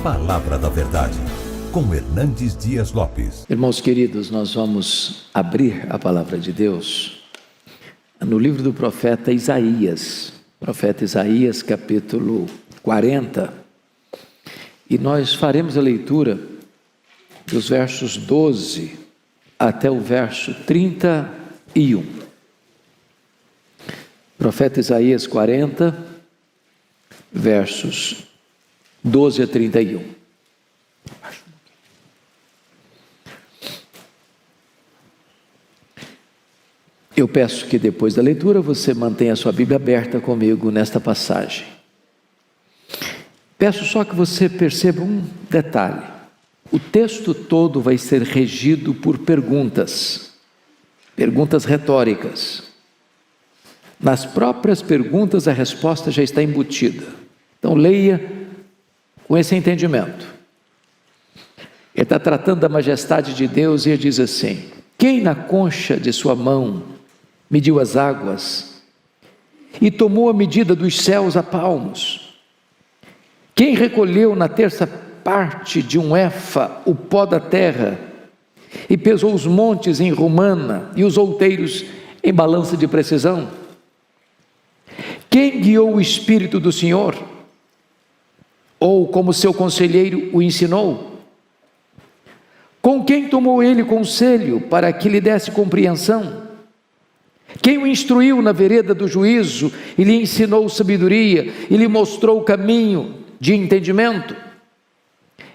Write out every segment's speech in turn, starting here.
Palavra da Verdade, com Hernandes Dias Lopes. Irmãos queridos, nós vamos abrir a Palavra de Deus no livro do profeta Isaías, capítulo 40, e nós faremos a leitura dos versos 12 até o verso 31. Profeta Isaías 40, versos 12 a 31. Eu peço que depois da leitura você mantenha a sua Bíblia aberta comigo nesta passagem. Peço só que você perceba um detalhe. O texto todo vai ser regido por perguntas retóricas. Nas próprias perguntas a resposta já está embutida. Então leia com esse entendimento. Ele está tratando da majestade de Deus e ele diz assim: quem na concha de sua mão mediu as águas e tomou a medida dos céus a palmos? Quem recolheu na terça parte de um éfa o pó da terra e pesou os montes em romana e os outeiros em balança de precisão? Quem guiou o Espírito do Senhor? Ou como seu conselheiro o ensinou? Com quem tomou ele conselho para que lhe desse compreensão? Quem o instruiu na vereda do juízo e lhe ensinou sabedoria e lhe mostrou o caminho de entendimento?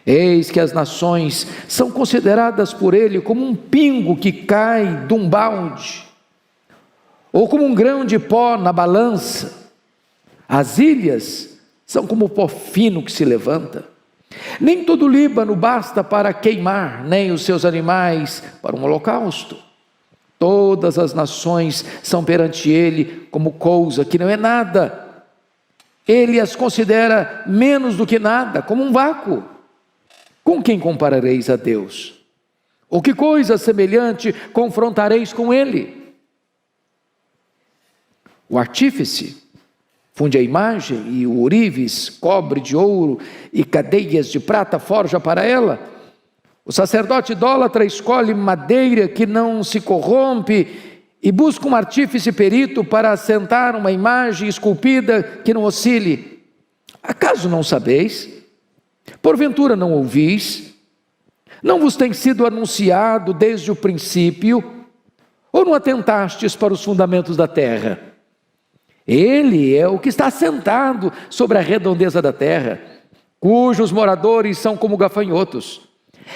Eis que as nações são consideradas por ele como um pingo que cai de um balde, ou como um grão de pó na balança. As ilhas são como o pó fino que se levanta. Nem todo o Líbano basta para queimar, nem os seus animais para um holocausto. Todas as nações são perante ele como coisa que não é nada. Ele as considera menos do que nada, como um vácuo. Com quem comparareis a Deus? Ou que coisa semelhante confrontareis com ele? O artífice funde a imagem, e o ourives cobre de ouro e cadeias de prata forja para ela. O sacerdote idólatra escolhe madeira que não se corrompe e busca um artífice perito para assentar uma imagem esculpida que não oscile. Acaso não sabeis? Porventura não ouvis? Não vos tem sido anunciado desde o princípio? Ou não atentastes para os fundamentos da terra? Ele é o que está assentado sobre a redondeza da terra, cujos moradores são como gafanhotos.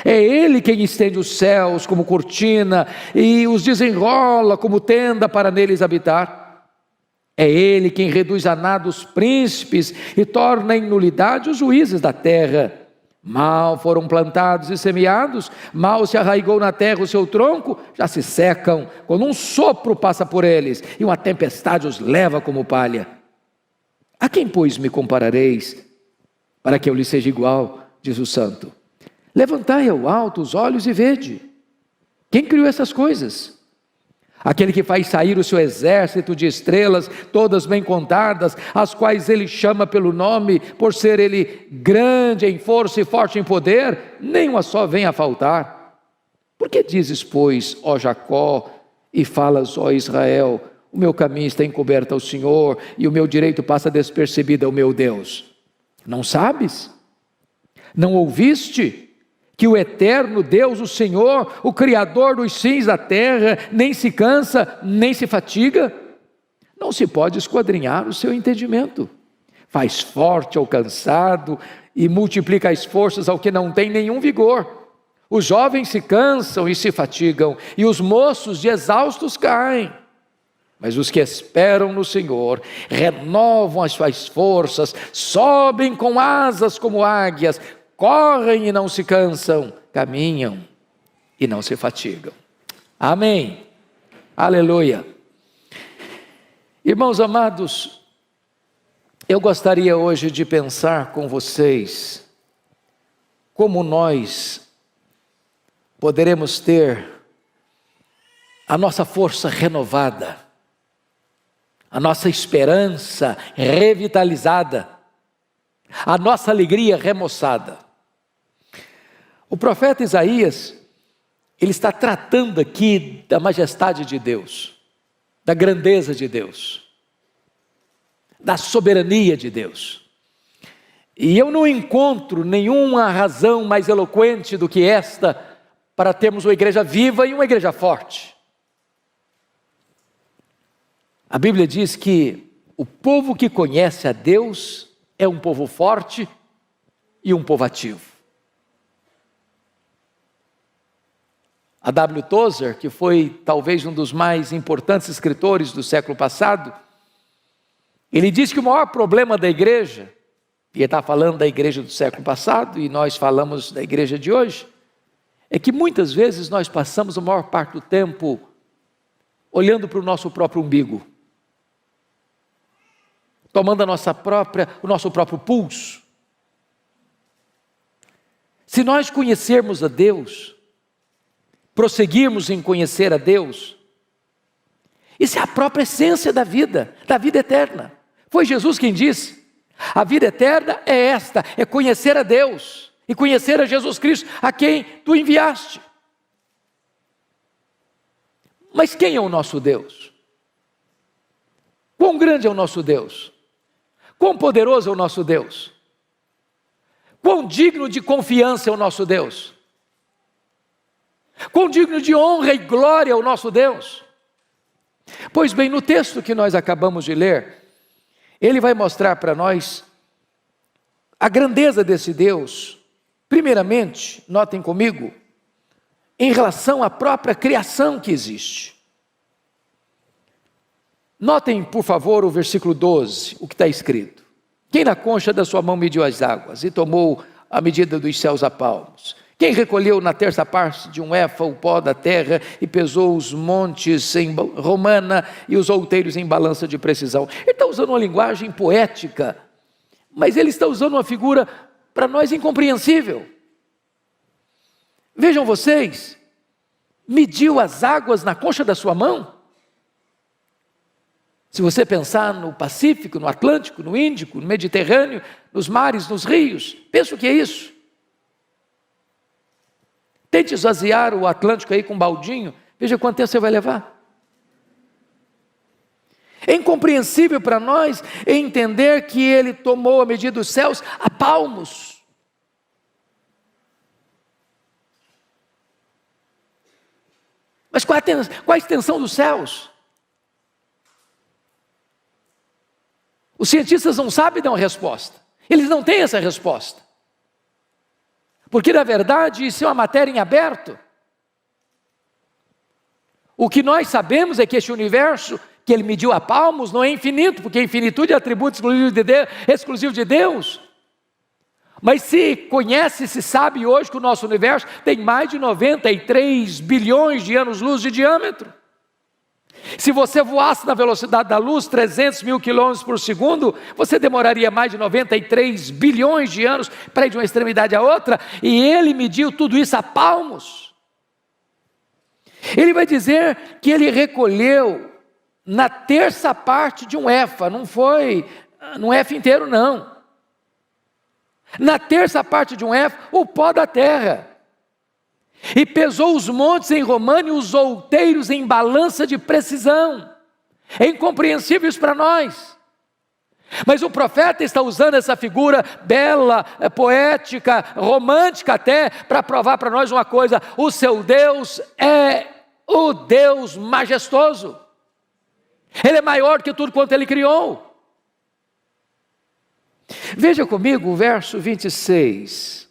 É ele quem estende os céus como cortina e os desenrola como tenda para neles habitar. É ele quem reduz a nada os príncipes e torna em nulidade os juízes da terra. Mal foram plantados e semeados, mal se arraigou na terra o seu tronco, já se secam, quando um sopro passa por eles e uma tempestade os leva como palha. A quem, pois, me comparareis, para que eu lhe seja igual, diz o santo? Levantai ao alto os olhos e vede. Quem criou essas coisas? Aquele que faz sair o seu exército de estrelas, todas bem contadas, as quais ele chama pelo nome, por ser ele grande em força e forte em poder, nem uma só vem a faltar. Por que dizes, pois, ó Jacó, e falas, ó Israel, o meu caminho está encoberto ao Senhor, e o meu direito passa despercebido ao meu Deus? Não sabes? Não ouviste? Que o eterno Deus, o Senhor, o Criador dos fins da terra, nem se cansa, nem se fatiga? Não se pode esquadrinhar o seu entendimento. Faz forte ao cansado e multiplica as forças ao que não tem nenhum vigor. Os jovens se cansam e se fatigam, e os moços de exaustos caem. Mas os que esperam no Senhor renovam as suas forças, sobem com asas como águias, correm e não se cansam, caminham e não se fatigam. Amém. Aleluia. Irmãos amados, eu gostaria hoje de pensar com vocês como nós poderemos ter a nossa força renovada, a nossa esperança revitalizada, a nossa alegria remoçada. O profeta Isaías, ele está tratando aqui da majestade de Deus, da grandeza de Deus, da soberania de Deus. E eu não encontro nenhuma razão mais eloquente do que esta para termos uma igreja viva e uma igreja forte. A Bíblia diz que o povo que conhece a Deus é um povo forte e um povo ativo. A W. Tozer, que foi talvez um dos mais importantes escritores do século passado, ele diz que o maior problema da igreja, e ele está falando da igreja do século passado, e nós falamos da igreja de hoje, é que muitas vezes nós passamos a maior parte do tempo olhando para o nosso próprio umbigo, tomando o nosso próprio pulso. Se nós conhecermos a Deus, prosseguirmos em conhecer a Deus, isso é a própria essência da vida eterna. Foi Jesus quem disse: a vida eterna é esta, é conhecer a Deus e conhecer a Jesus Cristo, a quem tu enviaste. Mas quem é o nosso Deus? Quão grande é o nosso Deus? Quão poderoso é o nosso Deus? Quão digno de confiança é o nosso Deus? Quão digno de honra e glória é o nosso Deus? Pois bem, no texto que nós acabamos de ler, ele vai mostrar para nós a grandeza desse Deus. Primeiramente, notem comigo, em relação à própria criação que existe. Notem, por favor, o versículo 12, o que está escrito: quem na concha da sua mão mediu as águas e tomou a medida dos céus a palmos? Quem recolheu na terça parte de um éfa o pó da terra e pesou os montes em romana e os outeiros em balança de precisão? Ele está usando uma linguagem poética, mas ele está usando uma figura para nós incompreensível. Vejam vocês, mediu as águas na concha da sua mão? Se você pensar no Pacífico, no Atlântico, no Índico, no Mediterrâneo, nos mares, nos rios, pensa o que é isso? Tente esvaziar o Atlântico aí com um baldinho, veja quanto tempo você vai levar. É incompreensível para nós entender que ele tomou a medida dos céus a palmos. Mas qual a extensão dos céus? Os cientistas não sabem dar uma resposta. Eles não têm essa resposta. Porque, na verdade, isso é uma matéria em aberto. O que nós sabemos é que este universo, que ele mediu a palmos, não é infinito, porque a infinitude é atributo exclusivo de Deus. Mas se conhece, se sabe hoje que o nosso universo tem mais de 93 bilhões de anos-luz de diâmetro. Se você voasse na velocidade da luz, 300 mil quilômetros por segundo, você demoraria mais de 93 bilhões de anos para ir de uma extremidade à outra, e ele mediu tudo isso a palmos. Ele vai dizer que ele recolheu na terça parte de um éfa, não foi num éfa inteiro não. Na terça parte de um éfa, o pó da terra. E pesou os montes em romana e os outeiros em balança de precisão. É incompreensível isso para nós. Mas o profeta está usando essa figura bela, poética, romântica até, para provar para nós uma coisa: o seu Deus é o Deus majestoso. Ele é maior que tudo quanto ele criou. Veja comigo o verso 26.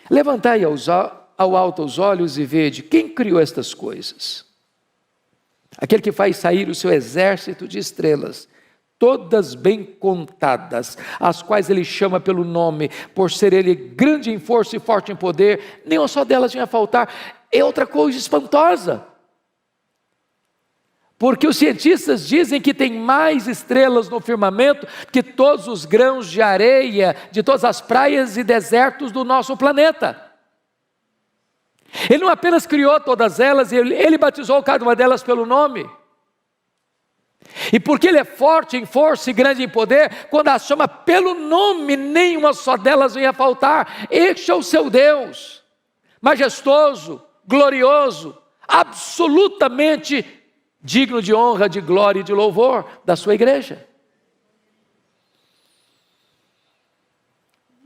Levantai ao alto os olhos e vede quem criou estas coisas. Aquele que faz sair o seu exército de estrelas, todas bem contadas, as quais ele chama pelo nome, por ser ele grande em força e forte em poder, nenhuma só delas vinha a faltar. É outra coisa espantosa, porque os cientistas dizem que tem mais estrelas no firmamento que todos os grãos de areia de todas as praias e desertos do nosso planeta. Ele não apenas criou todas elas, ele batizou cada uma delas pelo nome. E porque ele é forte em força e grande em poder, quando as chama pelo nome, nenhuma só delas vem a faltar. Este é o seu Deus, majestoso, glorioso, absolutamente digno de honra, de glória e de louvor da sua igreja.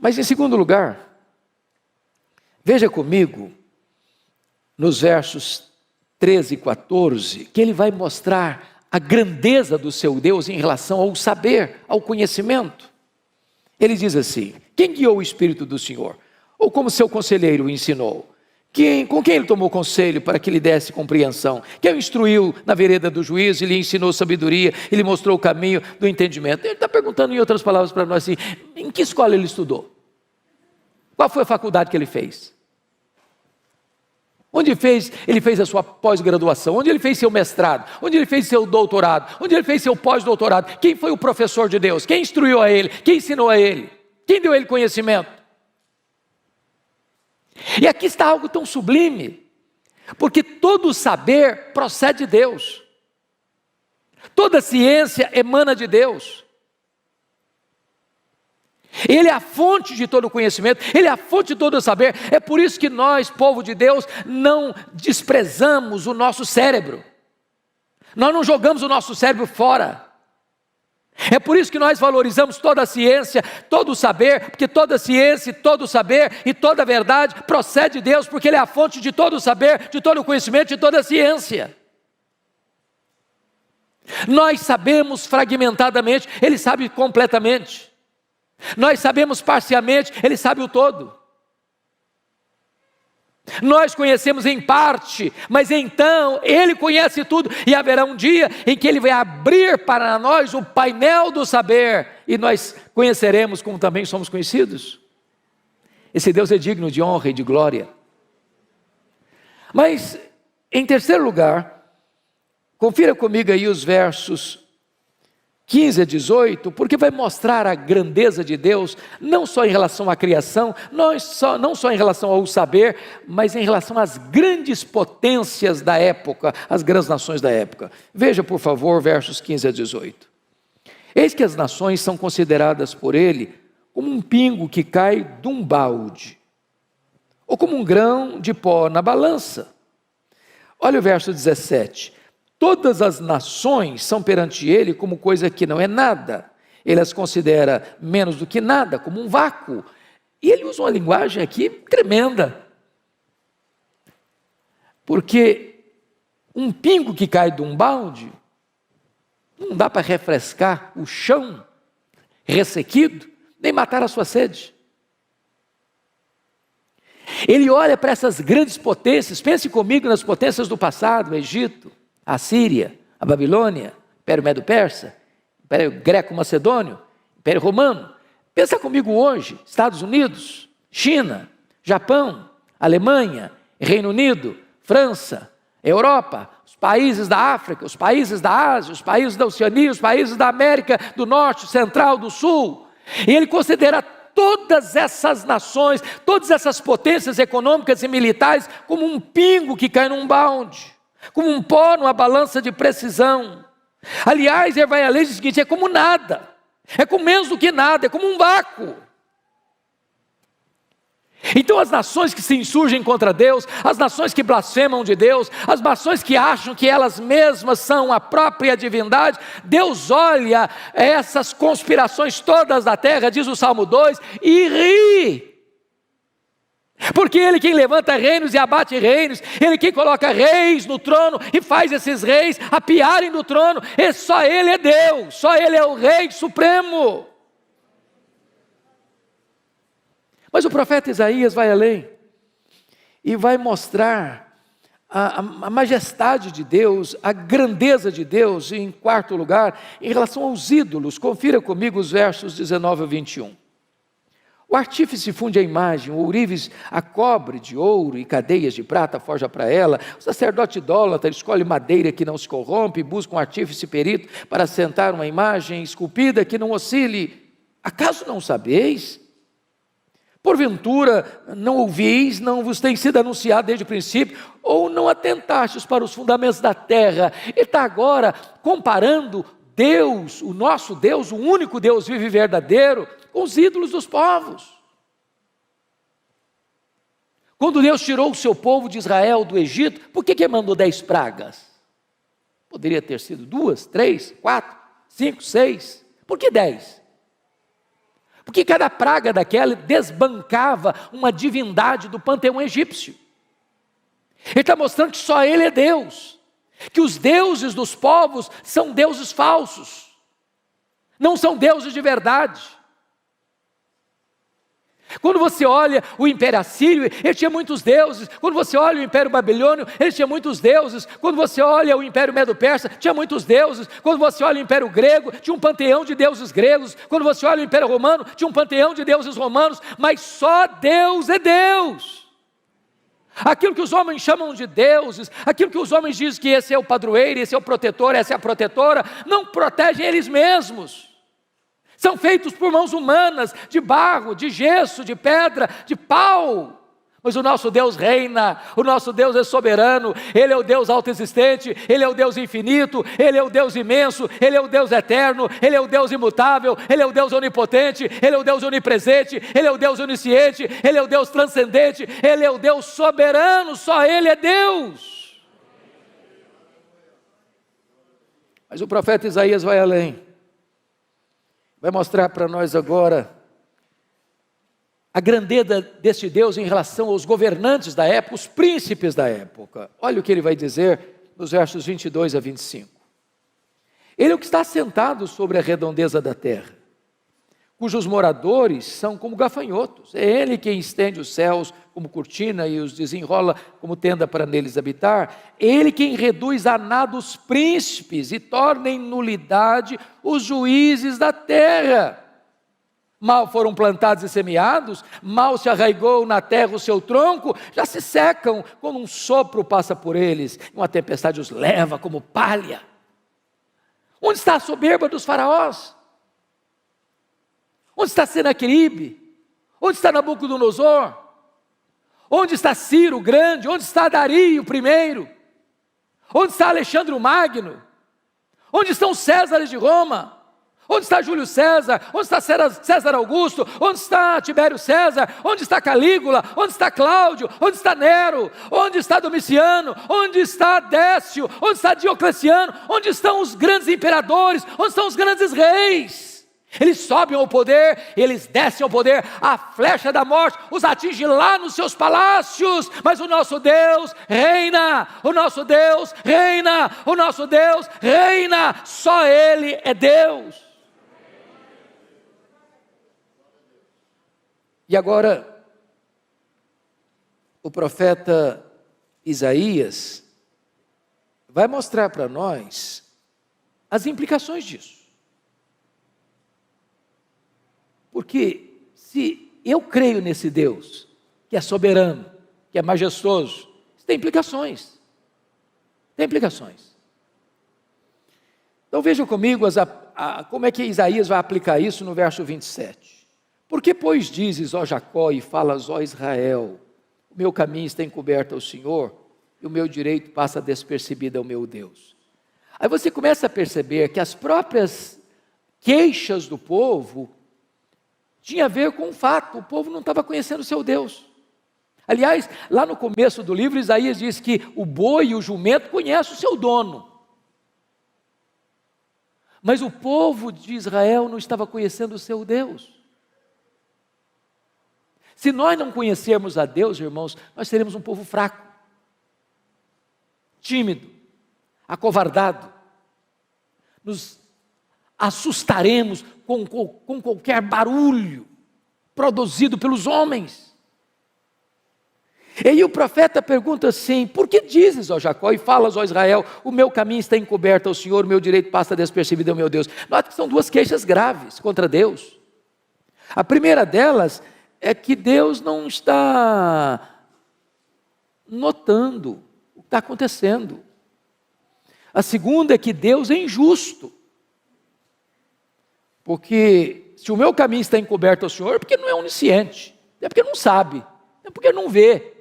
Mas em segundo lugar, veja comigo nos versos 13 e 14, que ele vai mostrar a grandeza do seu Deus em relação ao saber, ao conhecimento. Ele diz assim: quem guiou o Espírito do Senhor? Ou como seu conselheiro o ensinou? Com quem ele tomou conselho para que lhe desse compreensão? Quem o instruiu na vereda do juízo e lhe ensinou sabedoria e lhe mostrou o caminho do entendimento? Ele está perguntando em outras palavras para nós assim: em que escola ele estudou? Qual foi a faculdade que ele fez? Onde ele fez a sua pós-graduação? Onde ele fez seu mestrado? Onde ele fez seu doutorado? Onde ele fez seu pós-doutorado? Quem foi o professor de Deus? Quem instruiu a ele? Quem ensinou a ele? Quem deu a ele conhecimento? E aqui está algo tão sublime, porque todo saber procede de Deus, toda ciência emana de Deus. Ele é a fonte de todo o conhecimento, Ele é a fonte de todo o saber. É por isso que nós, povo de Deus, não desprezamos o nosso cérebro. Nós não jogamos o nosso cérebro fora. É por isso que nós valorizamos toda a ciência, todo o saber, porque toda a ciência, todo o saber e toda a verdade procede de Deus, porque Ele é a fonte de todo o saber, de todo o conhecimento, de toda a ciência. Nós sabemos fragmentadamente, Ele sabe completamente. Nós sabemos parcialmente, Ele sabe o todo. Nós conhecemos em parte, mas então Ele conhece tudo, e haverá um dia em que Ele vai abrir para nós o painel do saber, e nós conheceremos como também somos conhecidos. Esse Deus é digno de honra e de glória. Mas, em terceiro lugar, confira comigo aí os versos 15 a 18, porque vai mostrar a grandeza de Deus, não só em relação à criação, não só em relação ao saber, mas em relação às grandes potências da época, as grandes nações da época. Veja, por favor, versos 15 a 18. Eis que as nações são consideradas por ele como um pingo que cai de um balde, ou como um grão de pó na balança. Olha o verso 17. Todas as nações são perante ele como coisa que não é nada. Ele as considera menos do que nada, como um vácuo. E ele usa uma linguagem aqui tremenda. Porque um pingo que cai de um balde, não dá para refrescar o chão ressequido, nem matar a sua sede. Ele olha para essas grandes potências, pense comigo nas potências do passado, o Egito, a Síria, a Babilônia, Império Medo-Persa, Império Greco-Macedônio, Império Romano. Pensa comigo hoje, Estados Unidos, China, Japão, Alemanha, Reino Unido, França, Europa, os países da África, os países da Ásia, os países da Oceania, os países da América do Norte, Central, do Sul. E ele considera todas essas nações, todas essas potências econômicas e militares como um pingo que cai num balde, como um pó numa balança de precisão. Aliás, ele vai além do seguinte: é como nada, é como menos do que nada, é como um vácuo. Então as nações que se insurgem contra Deus, as nações que blasfemam de Deus, as nações que acham que elas mesmas são a própria divindade, Deus olha essas conspirações todas da terra, diz o Salmo 2, e ri. Porque Ele quem levanta reinos e abate reinos, Ele quem coloca reis no trono e faz esses reis apiarem do trono, e só Ele é Deus, só Ele é o Rei Supremo. Mas o profeta Isaías vai além e vai mostrar a majestade de Deus, a grandeza de Deus, em quarto lugar, em relação aos ídolos. Confira comigo os versos 19 a 21. O artífice funde a imagem, o ourives a cobre de ouro e cadeias de prata forja para ela. O sacerdote idólatra escolhe madeira que não se corrompe, busca um artífice perito para assentar uma imagem esculpida que não oscile. Acaso não sabeis? Porventura não ouvis, não vos tem sido anunciado desde o princípio, ou não atentastes para os fundamentos da terra? Ele está agora comparando Deus, o nosso Deus, o único Deus vivo e verdadeiro, com os ídolos dos povos. Quando Deus tirou o seu povo de Israel do Egito, por que mandou 10 pragas? Poderia ter sido 2, 3, 4, 5, 6. Por que 10? Porque cada praga daquela desbancava uma divindade do panteão egípcio. Ele está mostrando que só Ele é Deus, que os deuses dos povos são deuses falsos, não são deuses de verdade. Quando você olha o Império Assírio, ele tinha muitos deuses. Quando você olha o Império Babilônio, ele tinha muitos deuses. Quando você olha o Império Medo-Persa, tinha muitos deuses. Quando você olha o Império Grego, tinha um panteão de deuses gregos. Quando você olha o Império Romano, tinha um panteão de deuses romanos. Mas só Deus é Deus. Aquilo que os homens chamam de deuses, aquilo que os homens dizem que esse é o padroeiro, esse é o protetor, essa é a protetora, não protegem eles mesmos. São feitos por mãos humanas, de barro, de gesso, de pedra, de pau. Mas o nosso Deus reina, o nosso Deus é soberano, Ele é o Deus autoexistente, Ele é o Deus infinito, Ele é o Deus imenso, Ele é o Deus eterno, Ele é o Deus imutável, Ele é o Deus onipotente, Ele é o Deus onipresente, Ele é o Deus onisciente, Ele é o Deus transcendente, Ele é o Deus soberano, só Ele é Deus. Mas o profeta Isaías vai além. Vai mostrar para nós agora a grandeza deste Deus em relação aos governantes da época, os príncipes da época. Olha o que ele vai dizer nos versos 22 a 25. Ele é o que está assentado sobre a redondeza da terra, cujos moradores são como gafanhotos. É Ele quem estende os céus como cortina e os desenrola como tenda para neles habitar. É Ele quem reduz a nada os príncipes e torna em nulidade os juízes da terra. Mal foram plantados e semeados, mal se arraigou na terra o seu tronco, já se secam quando um sopro passa por eles, uma tempestade os leva como palha. Onde está a soberba dos faraós? Onde está Senaqueribe? Onde está Nabucodonosor? Onde está Ciro o Grande? Onde está Dario I? Onde está Alexandre o Magno? Onde estão os Césares de Roma? Onde está Júlio César? Onde está César Augusto? Onde está Tibério César? Onde está Calígula? Onde está Cláudio? Onde está Nero? Onde está Domiciano? Onde está Décio? Onde está Diocleciano? Onde estão os grandes imperadores? Onde estão os grandes reis? Eles sobem ao poder, eles descem ao poder, a flecha da morte os atinge lá nos seus palácios, mas o nosso Deus reina, o nosso Deus reina, o nosso Deus reina, só Ele é Deus. E agora, o profeta Isaías vai mostrar para nós as implicações disso. Porque se eu creio nesse Deus, que é soberano, que é majestoso, isso tem implicações. Tem implicações. Então vejam comigo como é que Isaías vai aplicar isso no verso 27. Porque, pois, dizes, ó Jacó, e falas, ó Israel, o meu caminho está encoberto ao Senhor, e o meu direito passa despercebido ao meu Deus. Aí você começa a perceber que as próprias queixas do povo tinha a ver com o fato, o povo não estava conhecendo o seu Deus. Aliás, lá no começo do livro, Isaías diz que o boi e o jumento conhecem o seu dono. Mas o povo de Israel não estava conhecendo o seu Deus. Se nós não conhecermos a Deus, irmãos, nós seremos um povo fraco, tímido, acovardado. Nos assustaremos com qualquer barulho produzido pelos homens. E aí o profeta pergunta assim: por que dizes, ó Jacó, e falas, ó Israel, o meu caminho está encoberto ao Senhor, o meu direito passa despercebido ao meu Deus? Nota que são duas queixas graves contra Deus. A primeira delas é que Deus não está notando o que está acontecendo. A segunda é que Deus é injusto. Porque se o meu caminho está encoberto ao Senhor, porque não é onisciente, É porque não sabe, é porque não vê,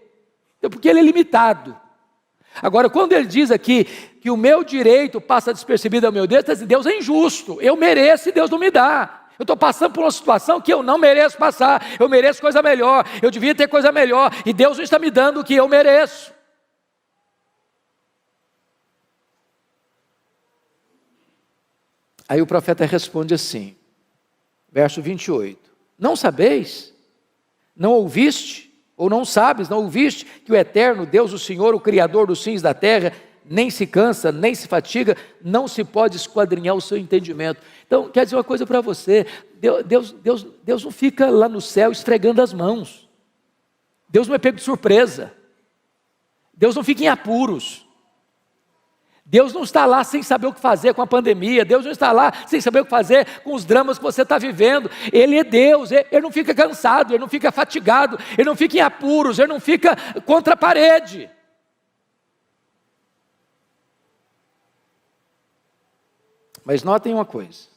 é porque ele é limitado. Agora, quando ele diz aqui que o meu direito passa despercebido ao meu Deus, está dizendo, Deus é injusto, eu mereço e Deus não me dá. Eu estou passando por uma situação que eu não mereço passar, eu mereço coisa melhor, eu devia ter coisa melhor, e Deus não está me dando o que eu mereço. Aí o profeta responde assim, verso 28, não sabeis, não ouviste, ou não sabes, não ouviste, que o eterno Deus, o Senhor, o Criador dos fins da terra, nem se cansa, nem se fatiga, não se pode esquadrinhar o seu entendimento. Então, quer dizer uma coisa para você, Deus não fica lá no céu esfregando as mãos, Deus não é pego de surpresa, Deus não fica em apuros, Deus não está lá sem saber o que fazer com a pandemia, Deus não está lá sem saber o que fazer com os dramas que você está vivendo. Ele é Deus, ele não fica cansado, ele não fica fatigado, ele não fica em apuros, ele não fica contra a parede. Mas notem uma coisa,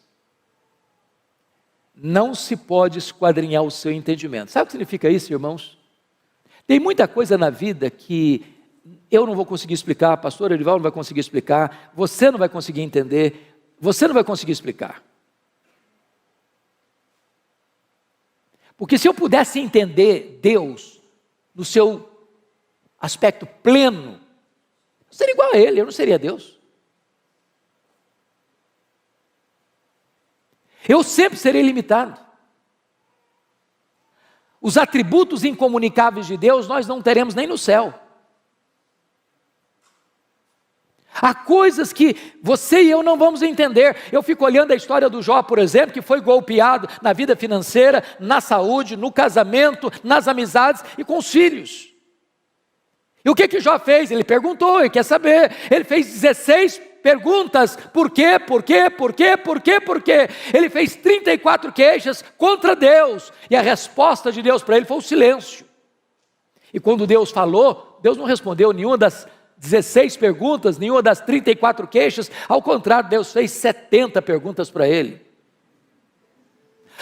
não se pode esquadrinhar o seu entendimento. Sabe o que significa isso, irmãos? Tem muita coisa na vida que eu não vou conseguir explicar, pastor Erival não vai conseguir explicar, você não vai conseguir entender, você não vai conseguir explicar. Porque se eu pudesse entender Deus no seu aspecto pleno, eu seria igual a Ele, eu não seria Deus. Eu sempre serei limitado. Os atributos incomunicáveis de Deus nós não teremos nem no céu. Há coisas que você e eu não vamos entender. Eu fico olhando a história do Jó, por exemplo, que foi golpeado na vida financeira, na saúde, no casamento, nas amizades e com os filhos. E o que Jó fez? Ele perguntou, ele quer saber. Ele fez 16 perguntas, por quê, por quê, por quê, por quê, por quê? Ele fez 34 queixas contra Deus, e a resposta de Deus para ele foi o silêncio. E quando Deus falou, Deus não respondeu nenhuma das 16 perguntas, nenhuma das 34 queixas, ao contrário, Deus fez 70 perguntas para ele.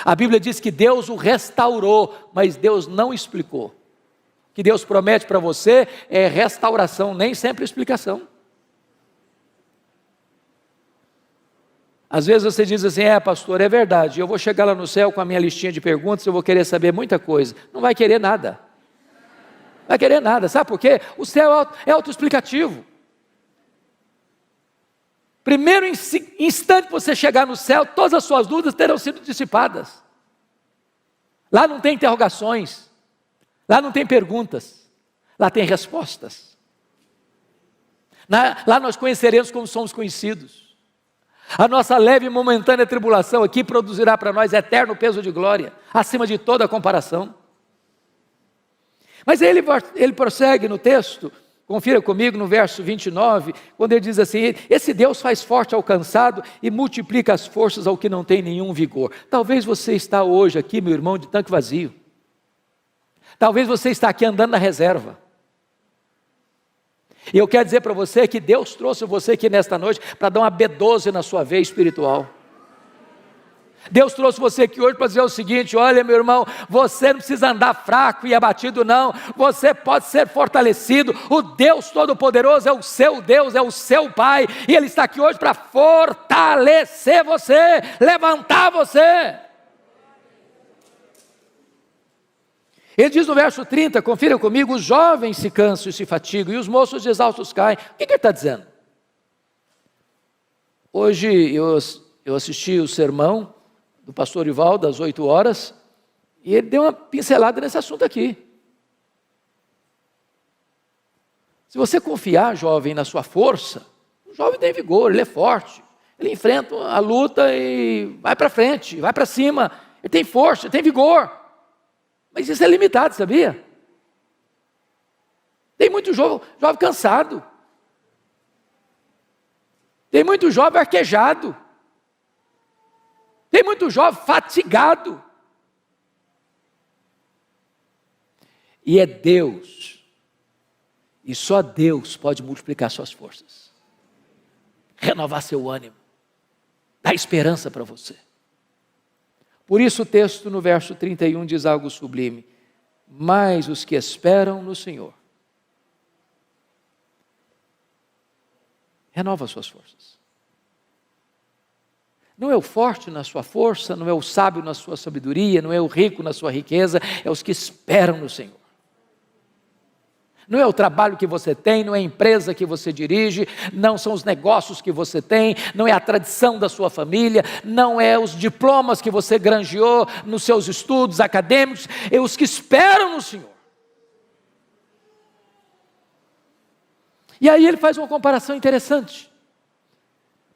A Bíblia diz que Deus o restaurou, mas Deus não explicou. O que Deus promete para você é restauração, nem sempre explicação. Às vezes você diz assim, pastor, é verdade, eu vou chegar lá no céu com a minha listinha de perguntas, eu vou querer saber muita coisa. Não vai querer nada. Vai querer nada, sabe por quê? O céu é autoexplicativo. Primeiro instante que você chegar no céu, todas as suas dúvidas terão sido dissipadas. Lá não tem interrogações, lá não tem perguntas, lá tem respostas. Lá nós conheceremos como somos conhecidos. A nossa leve e momentânea tribulação aqui produzirá para nós eterno peso de glória, acima de toda comparação. Mas ele prossegue no texto, confira comigo no verso 29, quando ele diz assim, esse Deus faz forte ao cansado e multiplica as forças ao que não tem nenhum vigor. Talvez você está hoje aqui, meu irmão, de tanque vazio. Talvez você está aqui andando na reserva. E eu quero dizer para você que Deus trouxe você aqui nesta noite para dar uma B12 na sua veia espiritual. Deus trouxe você aqui hoje para dizer o seguinte, olha meu irmão, você não precisa andar fraco e abatido não, você pode ser fortalecido, o Deus Todo-Poderoso é o seu Deus, é o seu Pai, e Ele está aqui hoje para fortalecer você, levantar você. Ele diz no verso 30, confira comigo, os jovens se cansam e se fatigam, e os moços exaustos caem. O que ele está dizendo? Hoje eu assisti o sermão do pastor Ivaldo, às 8 horas, e ele deu uma pincelada nesse assunto aqui. Se você confiar, jovem, na sua força, o jovem tem vigor, ele é forte, ele enfrenta a luta e vai para frente, vai para cima, ele tem força, ele tem vigor. Mas isso é limitado, sabia? Tem muito jovem cansado. Tem muito jovem arquejado. Tem muito jovem fatigado. E é Deus, e só Deus pode multiplicar suas forças, renovar seu ânimo, dar esperança para você. Por isso o texto no verso 31 diz algo sublime. mas os que esperam no Senhor. Renova as suas forças. Não é o forte na sua força, não é o sábio na sua sabedoria, não é o rico na sua riqueza, é os que esperam no Senhor. Não é o trabalho que você tem, não é a empresa que você dirige, não são os negócios que você tem, não é a tradição da sua família, não é os diplomas que você granjeou nos seus estudos acadêmicos, é os que esperam no Senhor. E aí ele faz uma comparação interessante.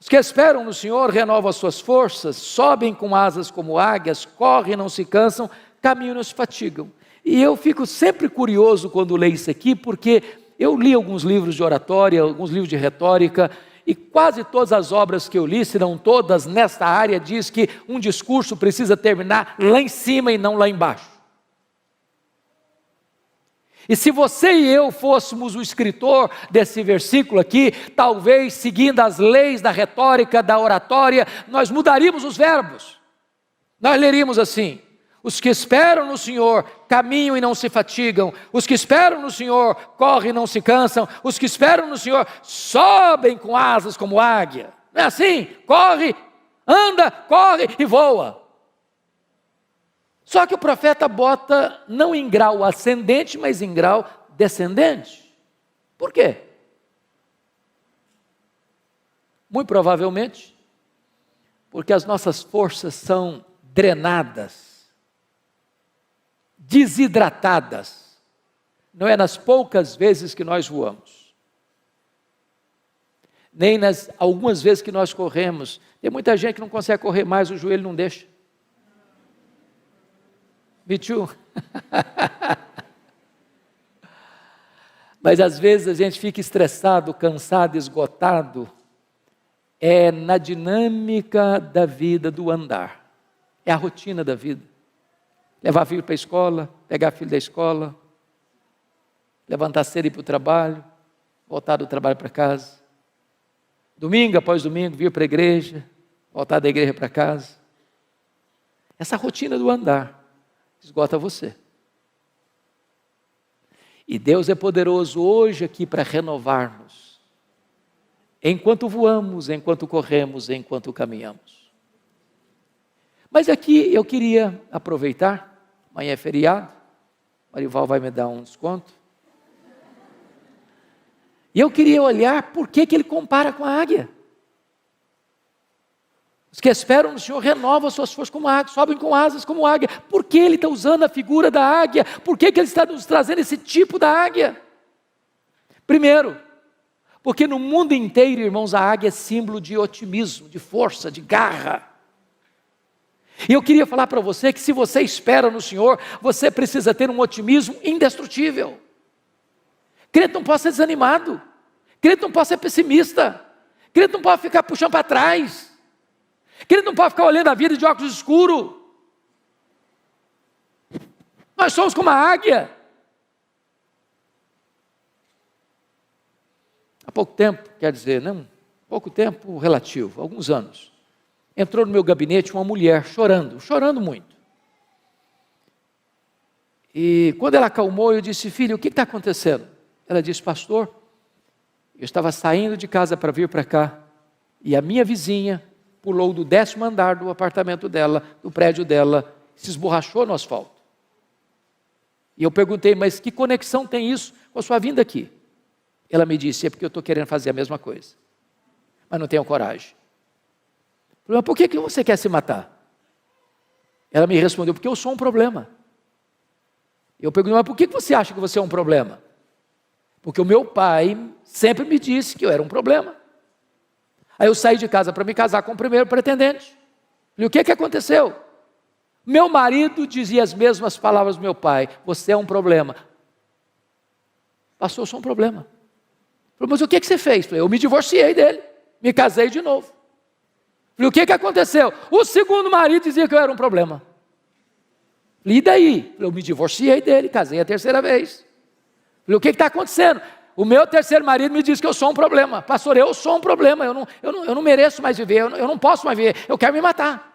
Os que esperam no Senhor renovam as suas forças, sobem com asas como águias, correm e não se cansam, caminham e não se fatigam. E eu fico sempre curioso quando leio isso aqui, porque eu li alguns livros de oratória, alguns livros de retórica, e quase todas as obras que eu li, se não todas, nesta área, diz que um discurso precisa terminar lá em cima e não lá embaixo. E se você e eu fôssemos o escritor desse versículo aqui, talvez seguindo as leis da retórica, da oratória, nós mudaríamos os verbos. Nós leríamos assim: os que esperam no Senhor caminham e não se fatigam, os que esperam no Senhor correm e não se cansam, os que esperam no Senhor sobem com asas como águia. Não é assim? Corre, anda, corre e voa. Só que o profeta bota não em grau ascendente, mas em grau descendente. Por quê? Muito provavelmente, porque as nossas forças são drenadas, desidratadas, não é nas poucas vezes que nós voamos, nem nas algumas vezes que nós corremos. Tem muita gente que não consegue correr mais, o joelho não deixa. Me too. Mas às vezes a gente fica estressado, cansado, esgotado, é na dinâmica da vida do andar, é a rotina da vida. Levar filho para a escola, pegar filho da escola, levantar cedo e ir para o trabalho, voltar do trabalho para casa, domingo após domingo vir para a igreja, voltar da igreja para casa. Essa rotina do andar esgota você. E Deus é poderoso hoje aqui para renovar-nos, enquanto voamos, enquanto corremos, enquanto caminhamos. Mas aqui eu queria aproveitar, amanhã é feriado, Marival vai me dar um desconto, e eu queria olhar por que ele compara com a águia. Os que esperam no Senhor renovam as suas forças como águia, sobem com asas como águia. Por que ele está usando a figura da águia? Por que ele está nos trazendo esse tipo da águia? Primeiro, porque no mundo inteiro, irmãos, a águia é símbolo de otimismo, de força, de garra. E eu queria falar para você que se você espera no Senhor, você precisa ter um otimismo indestrutível. Crente não pode ser desanimado, crente não pode ser pessimista, crente não pode ficar puxando para trás. Crente não pode ficar olhando a vida de óculos escuros. Nós somos como a águia. Há pouco tempo, quer dizer, não, pouco tempo relativo, alguns anos, entrou no meu gabinete uma mulher chorando muito. E quando ela acalmou, eu disse: filha, o que está acontecendo? Ela disse: pastor, eu estava saindo de casa para vir para cá, e a minha vizinha pulou do 10º andar do apartamento dela, do prédio dela, se esborrachou no asfalto. E eu perguntei: mas que conexão tem isso com a sua vinda aqui? Ela me disse: é porque eu estou querendo fazer a mesma coisa, mas não tenho coragem. Eu falei: mas por que você quer se matar? Ela me respondeu: porque eu sou um problema. Eu perguntei: mas por que você acha que você é um problema? Porque o meu pai sempre me disse que eu era um problema. Aí eu saí de casa para me casar com o primeiro pretendente. Falei: o que aconteceu? Meu marido dizia as mesmas palavras do meu pai: você é um problema. Pastor, eu sou um problema. Falei: mas o que você fez? Falei: eu me divorciei dele, me casei de novo. Falei: o que aconteceu? O segundo marido dizia que eu era um problema. Falei: e daí? Falei: eu me divorciei dele, casei a terceira vez. Falei: o que está acontecendo? O meu terceiro marido me disse que eu sou um problema. Pastor, eu sou um problema, eu não mereço mais viver, eu não posso mais viver, eu quero me matar.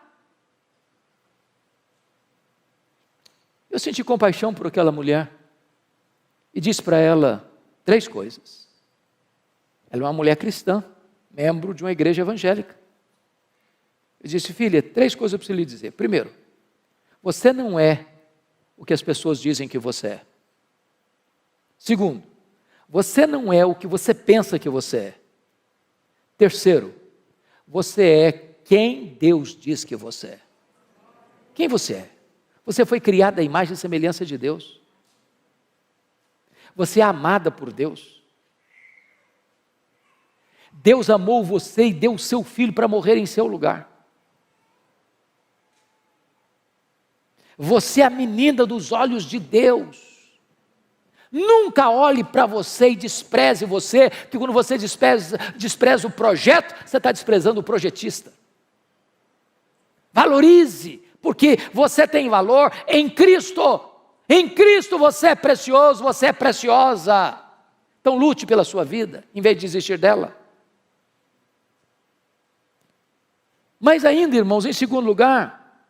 Eu senti compaixão por aquela mulher e disse para ela 3 coisas. Ela é uma mulher cristã, membro de uma igreja evangélica. Eu disse: filha, 3 coisas eu preciso lhe dizer. Primeiro, você não é o que as pessoas dizem que você é. Segundo, você não é o que você pensa que você é. Terceiro, você é quem Deus diz que você é. Quem você é? Você foi criado à imagem e semelhança de Deus. Você é amada por Deus. Deus amou você e deu o seu filho para morrer em seu lugar. Você é a menina dos olhos de Deus. Nunca olhe para você e despreze você, que quando você despreza o projeto, você está desprezando o projetista. Valorize, porque você tem valor em Cristo. Em Cristo você é precioso, você é preciosa. Então lute pela sua vida, em vez de desistir dela. Mas ainda, irmãos, em segundo lugar,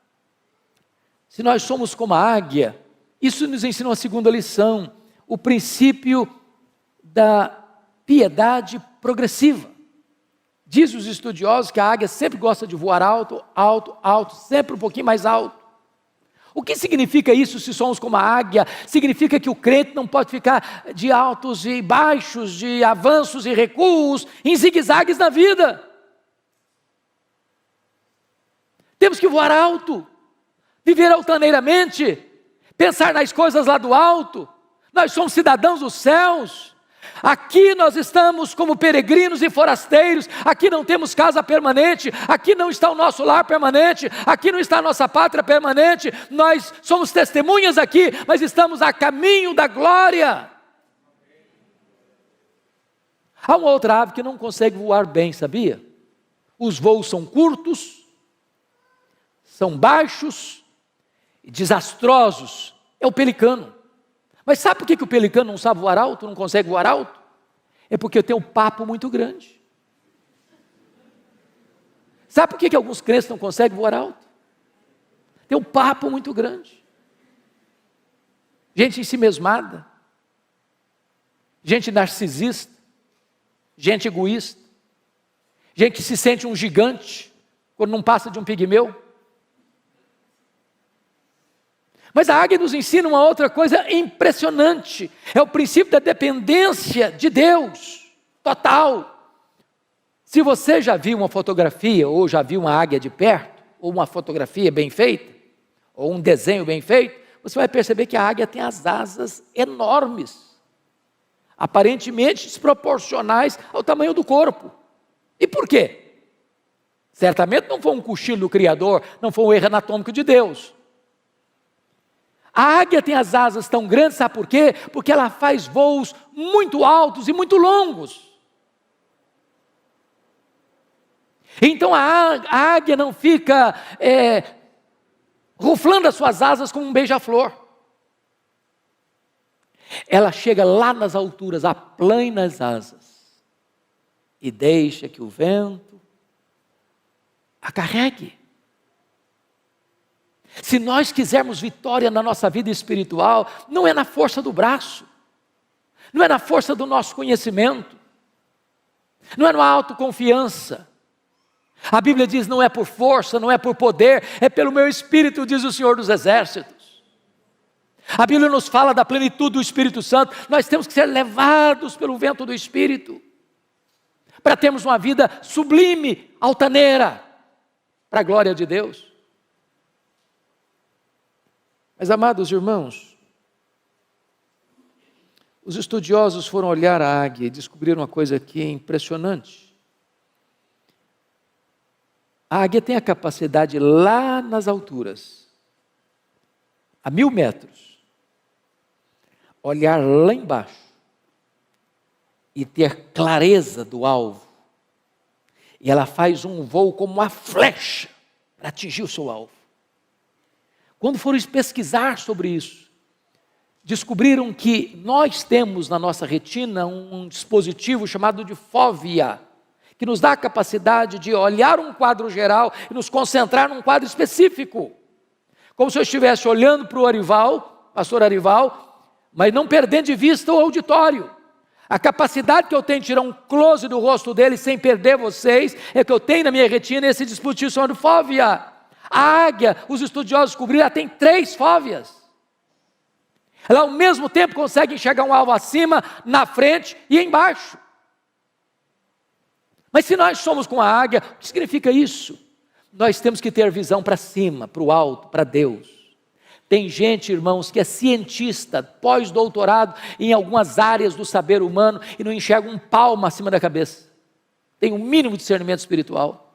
se nós somos como a águia, isso nos ensina uma segunda lição, o princípio da piedade progressiva. Diz os estudiosos que a águia sempre gosta de voar alto, alto, alto, sempre um pouquinho mais alto. O que significa isso se somos como a águia? Significa que o crente não pode ficar de altos e baixos, de avanços e recuos, em zigue-zagues na vida. Temos que voar alto, viver altaneiramente, pensar nas coisas lá do alto. Nós somos cidadãos dos céus. Aqui nós estamos como peregrinos e forasteiros. Aqui não temos casa permanente. Aqui não está o nosso lar permanente. Aqui não está a nossa pátria permanente. Nós somos testemunhas aqui, mas estamos a caminho da glória. Há uma outra ave que não consegue voar bem, sabia? Os voos são curtos, são baixos e desastrosos. É o pelicano. Mas sabe por que o pelicano não sabe voar alto, não consegue voar alto? É porque tem um papo muito grande. Sabe por que alguns crentes não conseguem voar alto? Tem um papo muito grande. Gente ensimesmada, gente narcisista, gente egoísta, gente que se sente um gigante quando não passa de um pigmeu. Mas a águia nos ensina uma outra coisa impressionante, é o princípio da dependência de Deus, total. Se você já viu uma fotografia, ou já viu uma águia de perto, ou uma fotografia bem feita, ou um desenho bem feito, você vai perceber que a águia tem as asas enormes, aparentemente desproporcionais ao tamanho do corpo. E por quê? Certamente não foi um cochilo do Criador, não foi um erro anatômico de Deus. A águia tem as asas tão grandes, sabe por quê? Porque ela faz voos muito altos e muito longos. Então a águia não fica ruflando as suas asas como um beija-flor. Ela chega lá nas alturas, aplana as asas e deixa que o vento a carregue. Se nós quisermos vitória na nossa vida espiritual, não é na força do braço, não é na força do nosso conhecimento, não é na autoconfiança. A Bíblia diz: não é por força, não é por poder, é pelo meu Espírito, diz o Senhor dos Exércitos. A Bíblia nos fala da plenitude do Espírito Santo. Nós temos que ser levados pelo vento do Espírito, para termos uma vida sublime, altaneira, para a glória de Deus. Mas, amados irmãos, os estudiosos foram olhar a águia e descobriram uma coisa aqui impressionante. A águia tem a capacidade lá nas alturas, a 1000 metros, olhar lá embaixo e ter clareza do alvo. E ela faz um voo como uma flecha para atingir o seu alvo. Quando foram pesquisar sobre isso, descobriram que nós temos na nossa retina um dispositivo chamado de fóvea, que nos dá a capacidade de olhar um quadro geral e nos concentrar num quadro específico. como se eu estivesse olhando para o Arival, pastor Arival, mas não perdendo de vista o auditório. A capacidade que eu tenho de tirar um close do rosto dele sem perder vocês, é que eu tenho na minha retina esse dispositivo chamado fóvea. A águia, os estudiosos descobriram, ela tem 3 fóveas. Ela ao mesmo tempo consegue enxergar um alvo acima, na frente e embaixo. Mas se nós somos com a águia, o que significa isso? Nós temos que ter visão para cima, para o alto, para Deus. Tem gente, irmãos, que é cientista, pós-doutorado em algumas áreas do saber humano e não enxerga um palmo acima da cabeça. Tem um mínimo de discernimento espiritual.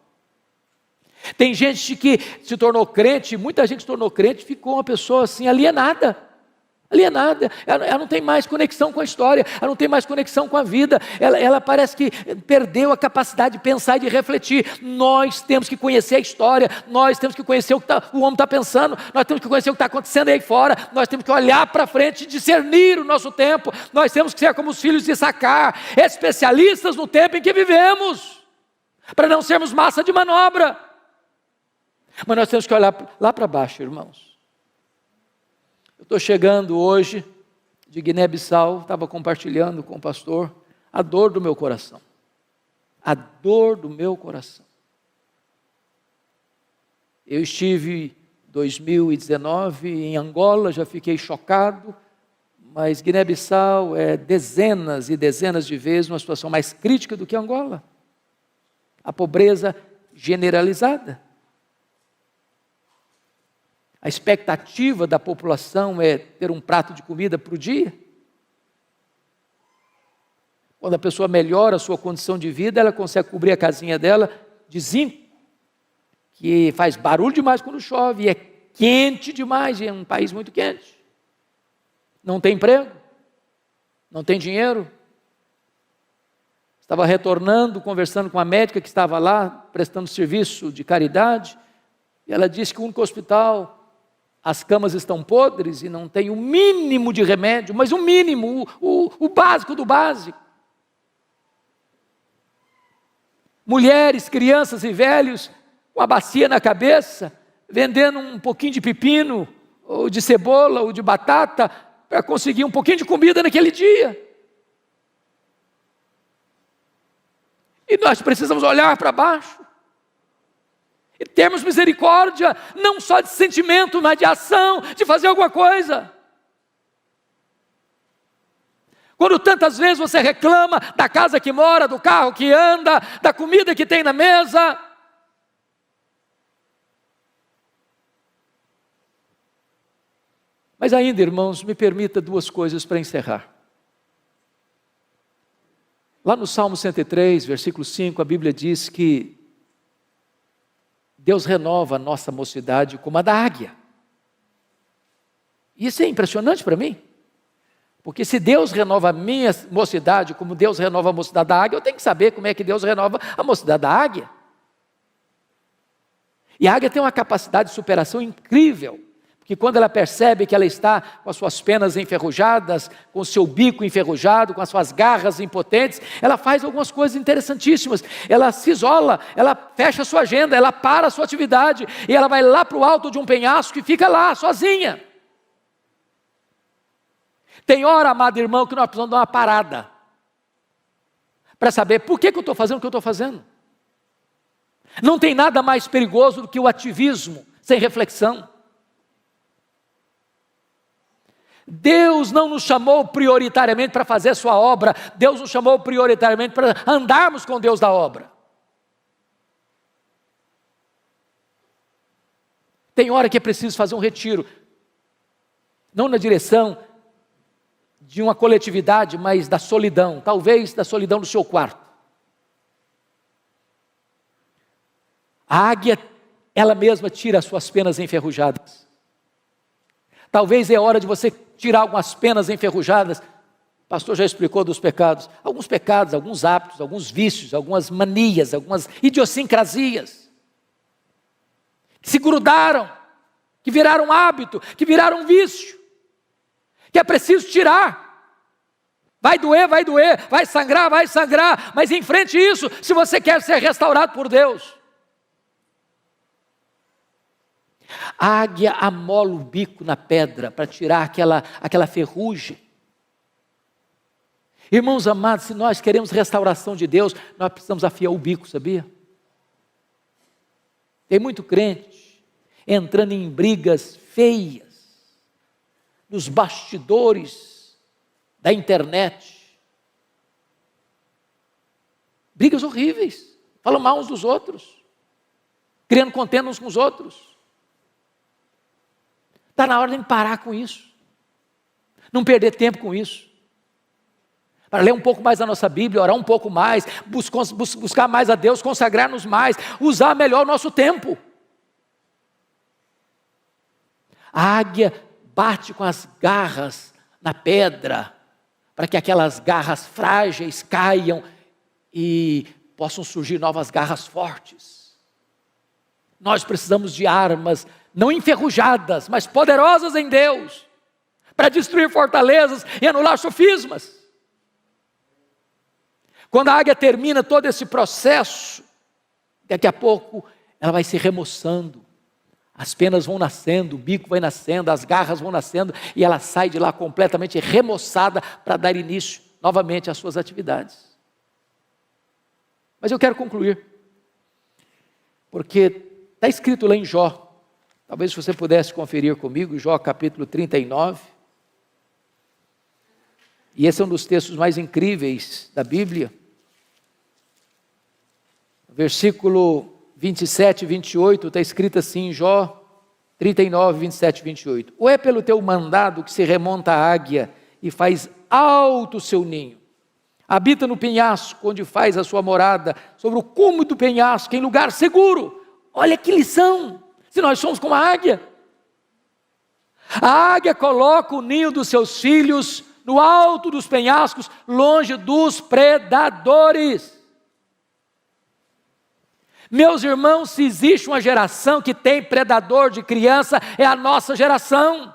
Tem gente que se tornou crente, muita gente se tornou crente, ficou uma pessoa assim alienada. Alienada, ela não tem mais conexão com a história, ela não tem mais conexão com a vida, ela parece que perdeu a capacidade de pensar e de refletir. Nós temos que conhecer a história, nós temos que conhecer o que o homem está pensando, nós temos que conhecer o que está acontecendo aí fora, nós temos que olhar para frente e discernir o nosso tempo, nós temos que ser como os filhos de Issacar, especialistas no tempo em que vivemos, para não sermos massa de manobra. Mas nós temos que olhar lá para baixo, irmãos. Eu estou chegando hoje de Guiné-Bissau, estava compartilhando com o pastor a dor do meu coração. A dor do meu coração. Eu estive em 2019 em Angola, já fiquei chocado, mas Guiné-Bissau é dezenas e dezenas de vezes uma situação mais crítica do que Angola. A pobreza generalizada. A expectativa da população é ter um prato de comida por dia. Quando a pessoa melhora a sua condição de vida, ela consegue cobrir a casinha dela de zinco, que faz barulho demais quando chove, e é quente demais, e é um país muito quente. Não tem emprego, não tem dinheiro. Estava retornando, conversando com a médica que estava lá, prestando serviço de caridade, e ela disse que o único hospital, as camas estão podres e não tem o mínimo de remédio, mas o mínimo, o básico do básico. Mulheres, crianças e velhos com a bacia na cabeça, vendendo um pouquinho de pepino, ou de cebola, ou de batata, para conseguir um pouquinho de comida naquele dia. E nós precisamos olhar para baixo. E termos misericórdia, não só de sentimento, mas de ação, de fazer alguma coisa. Quando tantas vezes você reclama da casa que mora, do carro que anda, da comida que tem na mesa. Mas ainda, irmãos, me permita 2 coisas para encerrar. Lá no Salmo 103, versículo 5, a Bíblia diz que Deus renova a nossa mocidade como a da águia. Isso é impressionante para mim. Porque se Deus renova a minha mocidade como Deus renova a mocidade da águia, eu tenho que saber como é que Deus renova a mocidade da águia. E a águia tem uma capacidade de superação incrível. Porque quando ela percebe que ela está com as suas penas enferrujadas, com o seu bico enferrujado, com as suas garras impotentes, ela faz algumas coisas interessantíssimas. Ela se isola, ela fecha a sua agenda, ela para a sua atividade, e ela vai lá para o alto de um penhasco e fica lá, sozinha. Tem hora, amado irmão, que nós precisamos dar uma parada, para saber por que eu estou fazendo o que eu estou fazendo. Não tem nada mais perigoso do que o ativismo, sem reflexão. Deus não nos chamou prioritariamente para fazer a sua obra, Deus nos chamou prioritariamente para andarmos com Deus da obra. Tem hora que é preciso fazer um retiro, não na direção de uma coletividade, mas da solidão, talvez da solidão do seu quarto. A águia, ela mesma tira as suas penas enferrujadas. Talvez é hora de você tirar algumas penas enferrujadas. O pastor já explicou dos pecados. Alguns pecados, alguns hábitos, alguns vícios, algumas manias, algumas idiosincrasias. Que se grudaram, que viraram hábito, que viraram vício. Que é preciso tirar. Vai doer, vai sangrar, mas enfrente isso se você quer ser restaurado por Deus. A águia amola o bico na pedra para tirar aquela ferrugem. Irmãos amados, se nós queremos restauração de Deus, nós precisamos afiar o bico, sabia? Tem muito crente entrando em brigas feias, nos bastidores da internet. Brigas horríveis, falam mal uns dos outros, criando contenda uns com os outros. Está na hora de parar com isso, não perder tempo com isso, para ler um pouco mais a nossa Bíblia, orar um pouco mais, buscar mais a Deus, consagrar-nos mais, usar melhor o nosso tempo. A águia bate com as garras na pedra, para que aquelas garras frágeis caiam e possam surgir novas garras fortes. Nós precisamos de armas, não enferrujadas, mas poderosas em Deus, para destruir fortalezas e anular sofismas. Quando a águia termina todo esse processo, daqui a pouco ela vai se remoçando, as penas vão nascendo, o bico vai nascendo, as garras vão nascendo, e ela sai de lá completamente remoçada para dar início novamente às suas atividades. Mas eu quero concluir, porque está escrito lá em Jó, talvez se você pudesse conferir comigo, Jó capítulo 39, e esse é um dos textos mais incríveis da Bíblia, versículo 27 e 28, está escrito assim, Jó 39, 27 e 28. Ou é pelo teu mandado que se remonta a águia e faz alto o seu ninho, habita no penhasco, onde faz a sua morada, sobre o cume do penhasco, em lugar seguro. Olha que lição, se nós somos como a águia. A águia coloca o ninho dos seus filhos no alto dos penhascos, longe dos predadores. Meus irmãos, se existe uma geração que tem predador de criança, é a nossa geração.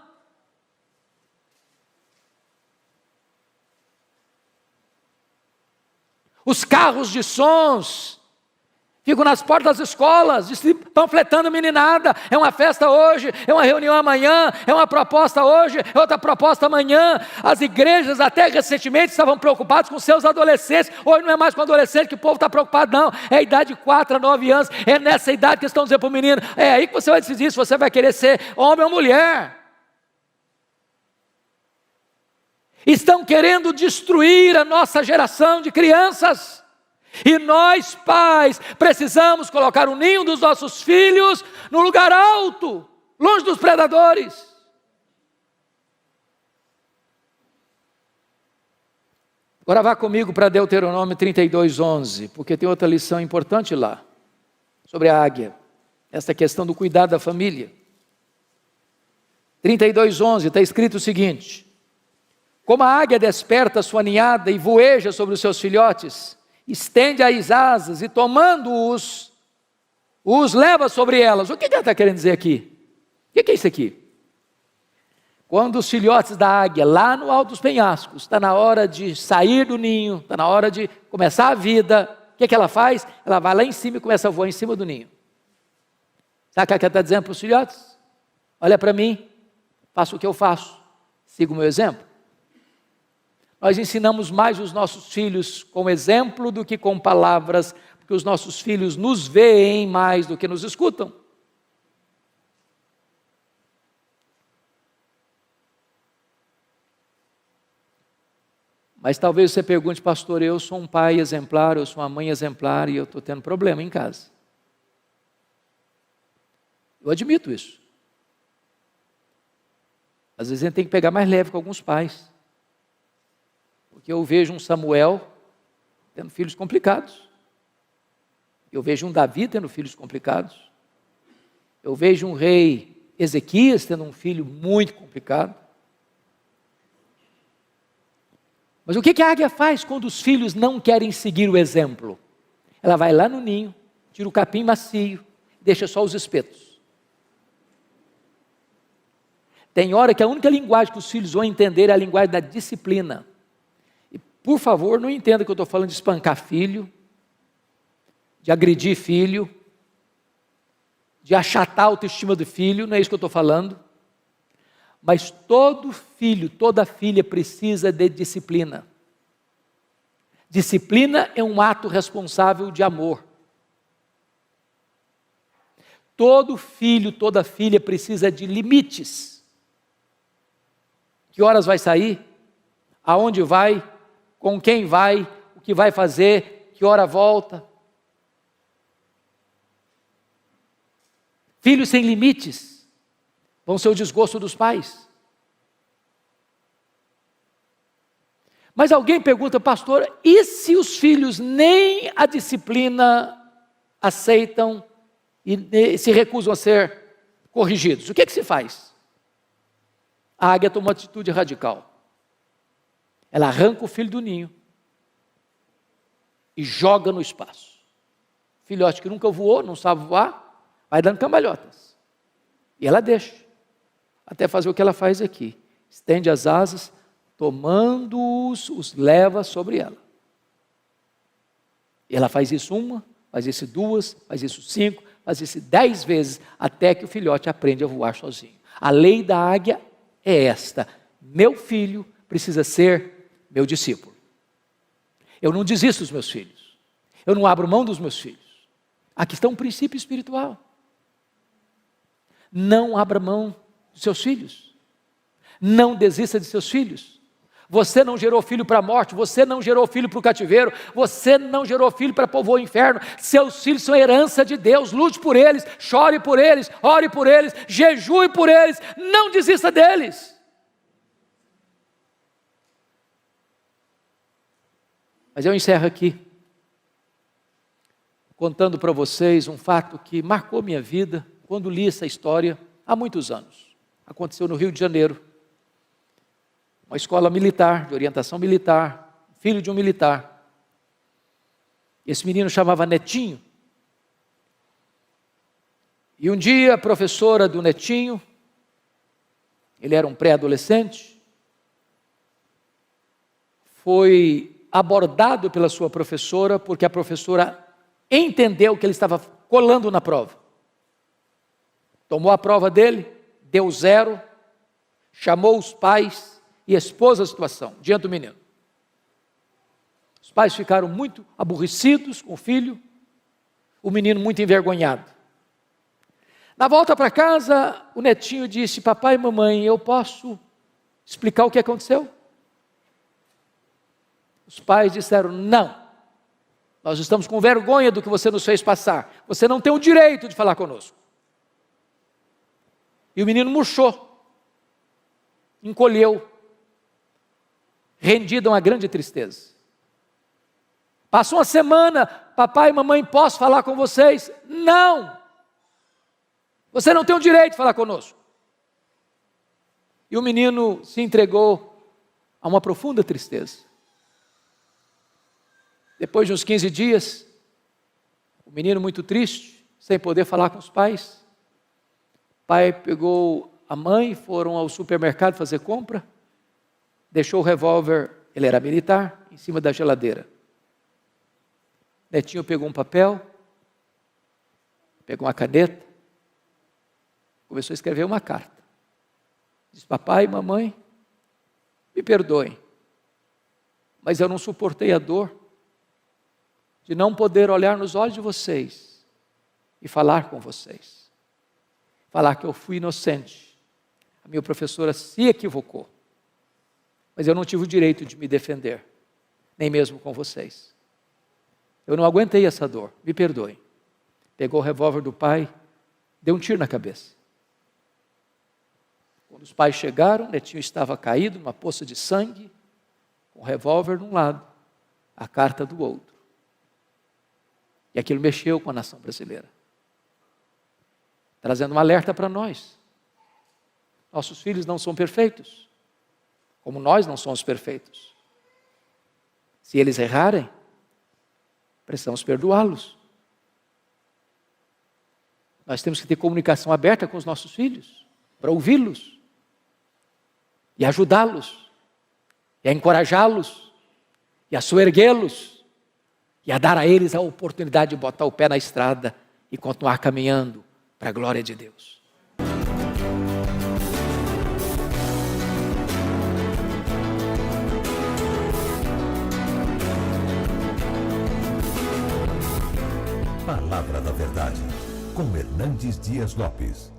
Os carros de sons ficam nas portas das escolas, panfletando a meninada. É uma festa hoje, é uma reunião amanhã, é uma proposta hoje, é outra proposta amanhã. As igrejas até recentemente estavam preocupadas com seus adolescentes. Hoje não é mais com adolescente que o povo está preocupado, não. É a idade de 4 a 9 anos. É nessa idade que estão dizendo para o menino, é aí que você vai decidir se você vai querer ser homem ou mulher. Estão querendo destruir a nossa geração de crianças. E nós, pais, precisamos colocar o ninho dos nossos filhos no lugar alto, longe dos predadores. Agora vá comigo para Deuteronômio 32:11, porque tem outra lição importante lá, sobre a águia, essa questão do cuidado da família. 32:11, está escrito o seguinte: como a águia desperta a sua ninhada e voeja sobre os seus filhotes, estende as asas e tomando-os, os leva sobre elas. O que ela está querendo dizer aqui? O que é isso aqui? Quando os filhotes da águia, lá no alto dos penhascos, está na hora de sair do ninho, está na hora de começar a vida, o que ela faz? Ela vai lá em cima e começa a voar em cima do ninho. Sabe o que ela está dizendo para os filhotes? Olha para mim, faça o que eu faço, siga o meu exemplo. Nós ensinamos mais os nossos filhos com exemplo do que com palavras, porque os nossos filhos nos veem mais do que nos escutam. Mas talvez você pergunte, pastor, eu sou um pai exemplar, eu sou uma mãe exemplar e eu estou tendo problema em casa. Eu admito isso. Às vezes a gente tem que pegar mais leve com alguns pais. Porque eu vejo um Samuel tendo filhos complicados. Eu vejo um Davi tendo filhos complicados. Eu vejo um rei Ezequias tendo um filho muito complicado. Mas o que a águia faz quando os filhos não querem seguir o exemplo? Ela vai lá no ninho, tira o capim macio, deixa só os espetos. Tem hora que a única linguagem que os filhos vão entender é a linguagem da disciplina. Por favor, não entenda que eu estou falando de espancar filho, de agredir filho. de achatar a autoestima do filho, não é isso que eu estou falando. Mas todo filho, toda filha precisa de disciplina. Disciplina é um ato responsável de amor. Todo filho, toda filha precisa de limites. Que horas vai sair? Aonde vai? Com quem vai? O que vai fazer? Que hora volta? Filhos sem limites vão ser o desgosto dos pais. Mas alguém pergunta, pastor, e se os filhos nem a disciplina aceitam e se recusam a ser corrigidos? O que se faz? A águia toma uma atitude radical. Ela arranca o filho do ninho e joga no espaço. Filhote que nunca voou, não sabe voar, vai dando cambalhotas. E ela deixa, até fazer o que ela faz aqui. Estende as asas, tomando-os, os leva sobre ela. E ela faz isso uma, faz isso duas, faz isso 5, faz isso 10 vezes, até que o filhote aprende a voar sozinho. A lei da águia é esta: meu filho precisa ser meu discípulo. Eu não desisto dos meus filhos. Eu não abro mão dos meus filhos. Aqui está um princípio espiritual. Não abra mão dos seus filhos. Não desista de seus filhos. Você não gerou filho para a morte, você não gerou filho para o cativeiro, você não gerou filho para povoar o inferno. Seus filhos são herança de Deus. Lute por eles, chore por eles, ore por eles, jejue por eles, não desista deles. Mas eu encerro aqui, contando para vocês um fato que marcou minha vida, quando li essa história, há muitos anos. Aconteceu no Rio de Janeiro. Uma escola militar, de orientação militar, filho de um militar. Esse menino chamava Netinho. E um dia a professora do Netinho, ele era um pré-adolescente, foi abordado pela sua professora, porque a professora entendeu que ele estava colando na prova. Tomou a prova dele, deu 0, chamou os pais e expôs a situação diante do menino. Os pais ficaram muito aborrecidos com o filho, o menino muito envergonhado. Na volta para casa, o Netinho disse: papai e mamãe, eu posso explicar o que aconteceu? Os pais disseram: não, nós estamos com vergonha do que você nos fez passar, você não tem o direito de falar conosco. E o menino murchou, encolheu, rendido a uma grande tristeza. Passou uma semana: papai e mamãe, posso falar com vocês? Não, você não tem o direito de falar conosco. E o menino se entregou a uma profunda tristeza. Depois de uns 15 dias, o menino muito triste, sem poder falar com os pais, o pai pegou a mãe, foram ao supermercado fazer compra, deixou o revólver, ele era militar, em cima da geladeira. Netinho pegou um papel, pegou uma caneta, começou a escrever uma carta. Diz: papai e mamãe, me perdoem, mas eu não suportei a dor de não poder olhar nos olhos de vocês e falar com vocês. Falar que eu fui inocente. A minha professora se equivocou. Mas eu não tive o direito de me defender, nem mesmo com vocês. Eu não aguentei essa dor, me perdoem. Pegou o revólver do pai, deu um tiro na cabeça. Quando os pais chegaram, Netinho estava caído numa poça de sangue, com o revólver de um lado, a carta do outro. E aquilo mexeu com a nação brasileira, trazendo um alerta para nós. Nossos filhos não são perfeitos, como nós não somos perfeitos. Se eles errarem, precisamos perdoá-los. Nós temos que ter comunicação aberta com os nossos filhos, para ouvi-los, e ajudá-los, e a encorajá-los, e a soerguê-los, e a dar a eles a oportunidade de botar o pé na estrada e continuar caminhando para a glória de Deus. Palavra da Verdade, com Hernandes Dias Lopes.